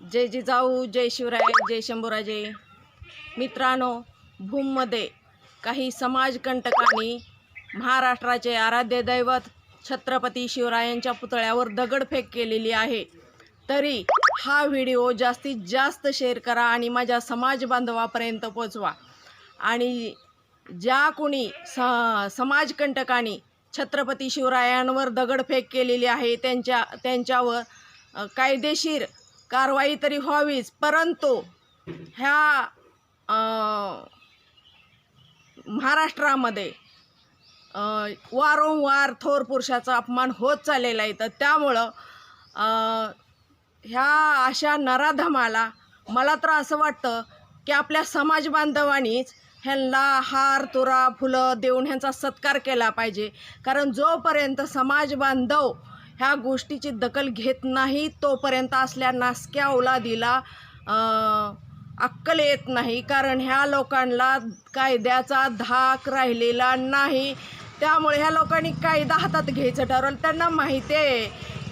जय जिजाऊ, जय शिवराय, जय शंभूराजे. मित्रांनो, भूममध्ये काही समाजकंटकांनी महाराष्ट्राचे आराध्य दैवत छत्रपती शिवरायांच्या पुतळ्यावर दगडफेक केलेली आहे. तरी हा व्हिडिओ जास्तीत जास्त शेअर करा आणि माझ्या समाज बांधवापर्यंत पोचवा. आणि ज्या कोणी समाजकंटकांनी छत्रपती शिवरायांवर दगडफेक केलेली आहे त्यांच्यावर कायदेशीर कारवाई तरी व्हावीच. परंतु ह्या महाराष्ट्रामध्ये वारंवार थोर पुरुषाचा अपमान होत चाललेला आहे. तर त्यामुळं ह्या अशा नराधमाला मला तर असं वाटतं की आपल्या समाज बांधवांनीच ह्यांना हार तुरा फुलं देऊन ह्यांचा सत्कार केला पाहिजे. कारण जोपर्यंत समाज बांधव ह्या गोष्टीची दखल घेत नाही तोपर्यंत असल्या नासक्या औलादीला अक्कल येत नाही. कारण ह्या लोकांना कायद्याचा धाक राहिलेला नाही. त्यामुळे ह्या लोकांनी कायदा हातात घ्यायचं ठरवलं. त्यांना माहिती आहे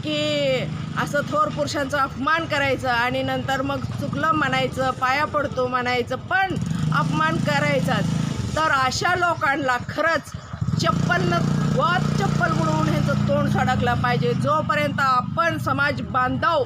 की असं थोर पुरुषांचा अपमान करायचं आणि नंतर मग चुकलं म्हणायचं, पाया पडतो म्हणायचं, पण अपमान करायचाच. तर अशा लोकांना खरंच चप्पल बुडवून ह्यांचं तोंड सडकलं पाहिजे. जोपर्यंत आपण समाज बांधव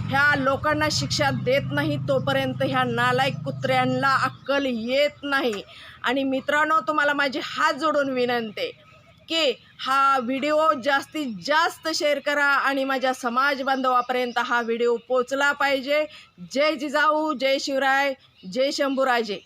ह्या लोकांना शिक्षा देत नाही तोपर्यंत ह्या नालायक कुत्र्यांना अक्कल येत नाही. आणि मित्रांनो, तुम्हाला माझी हात जोडून विनंती आहे की हा व्हिडिओ जास्तीत जास्त शेअर करा आणि माझ्या समाज बांधवापर्यंत हा व्हिडिओ पोचला पाहिजे. जय जिजाऊ, जय शिवराय, जय शंभूराजे.